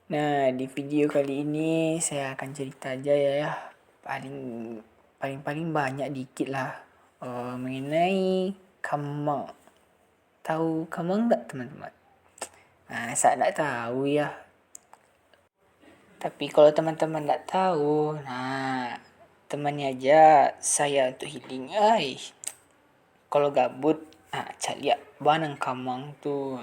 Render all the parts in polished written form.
Nah, di video kali ini saya akan cerita aja ya. Paling banyak dikit lah mengenai Kamang. Tahu Kamang enggak, teman-teman? Nah, saya enggak tahu ya. Tapi kalau teman-teman enggak tahu, nah temannya aja saya untuk healing. Kalau gabut, cari lihat Banang Kamang tuh.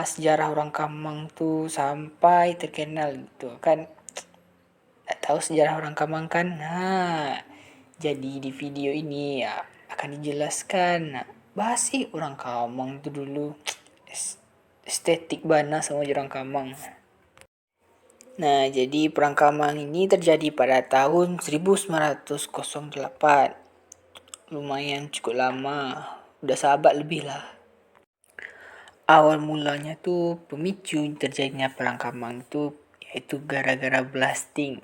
Sejarah orang Kamang tuh sampai terkenal gitu kan. Tak tahu sejarah orang Kamang kan? Jadi di video ini ya akan dijelaskan. Bahas sih orang Kamang tuh dulu estetik bana sama orang Kamang. Nah, jadi perang Kamang ini terjadi pada tahun 1908. Lumayan cukup lama, udah sahabat lebih lah. Awal mulanya tuh pemicu terjadinya perang Kamang tuh yaitu gara-gara blasting.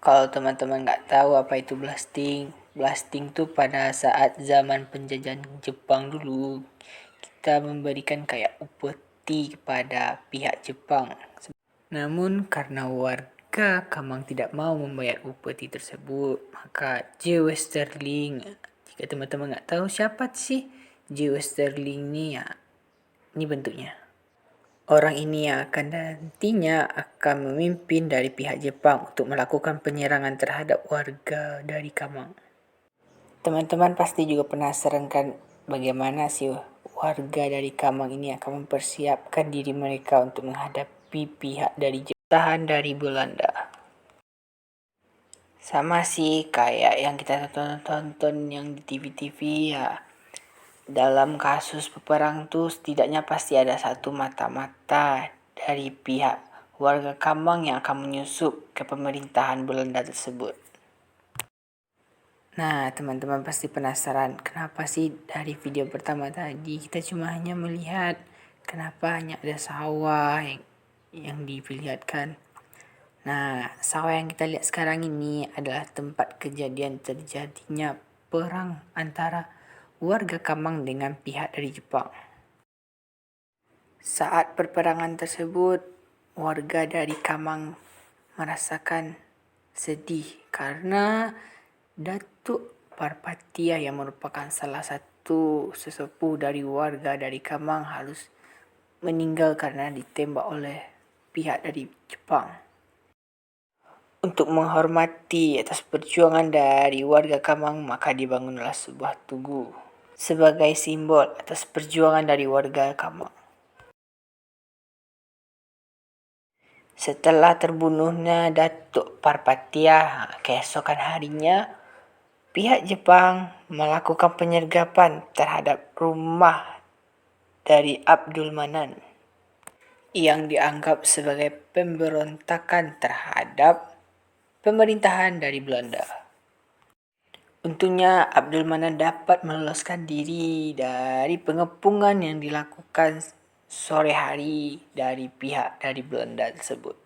Kalau teman-teman nggak tahu apa itu blasting, blasting tuh pada saat zaman penjajahan Jepang dulu, kita memberikan kayak upeti kepada pihak Jepang. Namun karena warga Kamang tidak mau membayar upeti tersebut, maka J. Westerling, jika teman-teman nggak tahu siapa sih J. Westerling ini ya, ini bentuknya. Orang ini yang akan nantinya akan memimpin dari pihak Jepang untuk melakukan penyerangan terhadap warga dari Kamang. Teman-teman pasti juga penasaran kan bagaimana sih warga dari Kamang ini akan mempersiapkan diri mereka untuk menghadapi pihak dari Jepang dari Belanda. Sama sih kayak yang kita tonton yang di TV-TV ya. Dalam kasus peperang tuh setidaknya pasti ada satu mata-mata dari pihak warga Kamang yang akan menyusup ke pemerintahan Belanda tersebut. Nah, teman-teman pasti penasaran kenapa sih dari video pertama tadi kita cuma hanya melihat kenapa hanya ada sawah yang diperlihatkan. Nah, sawah yang kita lihat sekarang ini adalah tempat kejadian terjadinya perang antara warga Kamang dengan pihak dari Jepang. Saat perperangan tersebut, warga dari Kamang merasakan sedih karena Datuk Parpatia yang merupakan salah satu sesepuh dari warga dari Kamang harus meninggal karena ditembak oleh pihak dari Jepang. Untuk menghormati atas perjuangan dari warga Kamang, maka dibangunlah sebuah tugu sebagai simbol atas perjuangan dari warga Kamang. Setelah terbunuhnya Datuk Parpatia, keesokan harinya pihak Jepang melakukan penyergapan terhadap rumah dari Abdul Manan yang dianggap sebagai pemberontakan terhadap pemerintahan dari Belanda. Untungnya Abdul Manan dapat meloloskan diri dari pengepungan yang dilakukan sore hari dari pihak dari Belanda tersebut.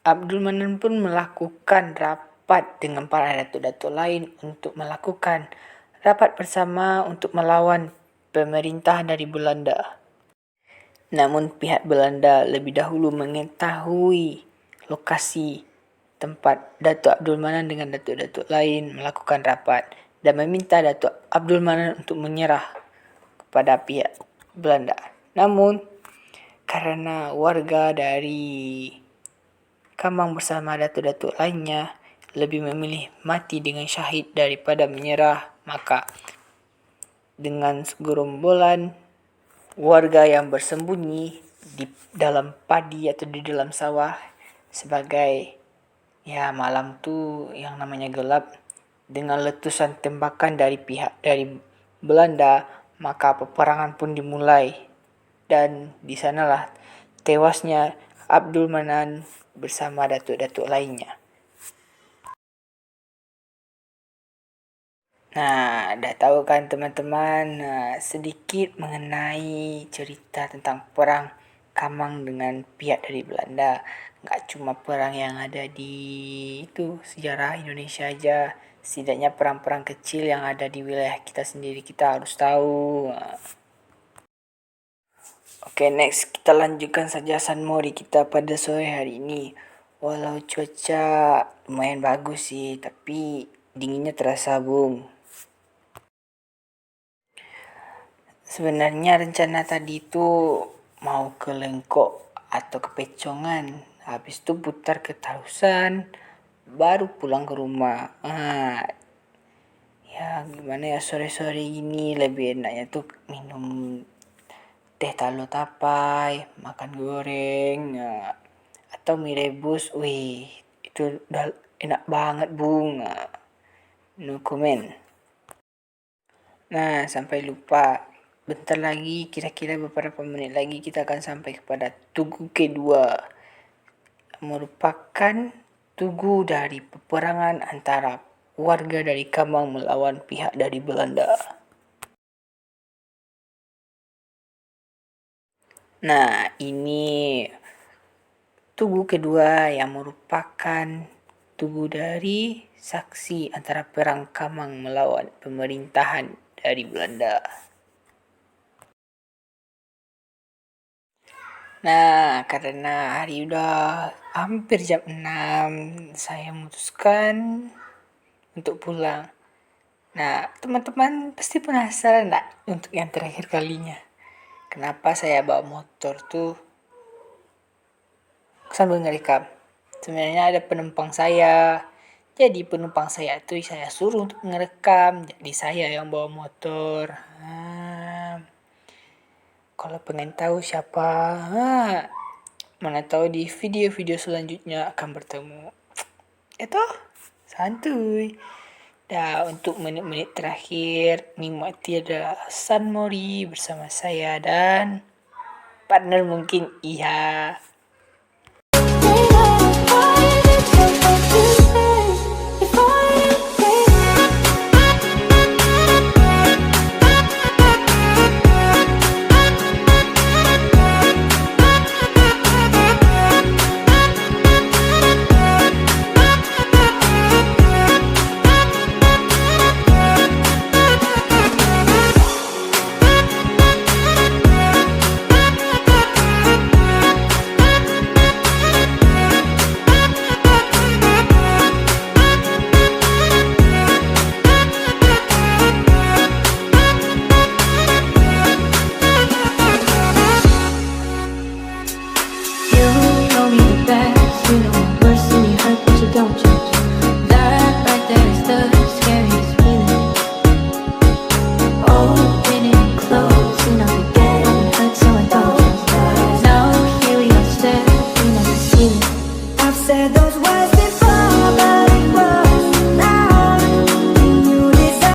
Abdul Manan pun melakukan rapat dengan para datuk-datuk lain untuk melakukan rapat bersama untuk melawan pemerintah dari Belanda. Namun pihak Belanda lebih dahulu mengetahui lokasi tempat Datuk Abdul Manan dengan datuk-datuk lain melakukan rapat dan meminta Datuk Abdul Manan untuk menyerah kepada pihak Belanda. Namun karena warga dari Kamang bersama datuk-datuk lainnya lebih memilih mati dengan syahid daripada menyerah, maka dengan segerombolan warga yang bersembunyi di dalam padi atau di dalam sawah sebagai ya malam tuh yang namanya gelap, dengan letusan tembakan dari pihak dari Belanda, maka peperangan pun dimulai dan di sanalah tewasnya Abdul Manan bersama datuk-datuk lainnya. Nah, dah tahu kan teman-teman sedikit mengenai cerita tentang perang Kamang dengan pihak dari Belanda. Nggak cuma perang yang ada di itu sejarah Indonesia aja, setidaknya perang-perang kecil yang ada di wilayah kita sendiri kita harus tahu. Oke, next kita lanjutkan saja San Mori kita pada sore hari ini. Walau cuaca lumayan bagus sih, tapi dinginnya terasa, Bung. Sebenarnya rencana tadi itu mau ke Lengkok atau ke Pecongan. Habis itu putar ke Tarusan, baru pulang ke rumah. Ya gimana ya, sore-sore gini lebih enaknya tuh minum teh talo tapai, makan goreng, atau mie rebus. Wih, itu udah enak banget, Bung. No comment. Nah, sampai lupa. Bentar lagi, kira-kira beberapa menit lagi kita akan sampai kepada tugu kedua. Merupakan tugu dari peperangan antara warga dari Kamang melawan pihak dari Belanda. Nah, ini tugu kedua yang merupakan tugu dari saksi antara perang Kamang melawan pemerintahan dari Belanda. Nah, karena hari udah hampir jam 6, saya memutuskan untuk pulang. Nah, teman-teman pasti penasaran nggak untuk yang terakhir kalinya? Kenapa saya bawa motor tuh sambil ngerekam? Sebenarnya ada penumpang saya. Jadi penumpang saya tuh saya suruh untuk ngerekam. Jadi saya yang bawa motor. Kalau pengen tahu siapa, mana tahu di video-video selanjutnya akan bertemu. Itu santuy. Nah, untuk menit-menit terakhir, nikmati adalah San Mori bersama saya dan partner mungkin Iha. Don't judge. That right there is the scariest feeling. Opening, closing, I'll be getting hurt, so I don't trust. Now here we are, staring at the ceiling. I've said those words.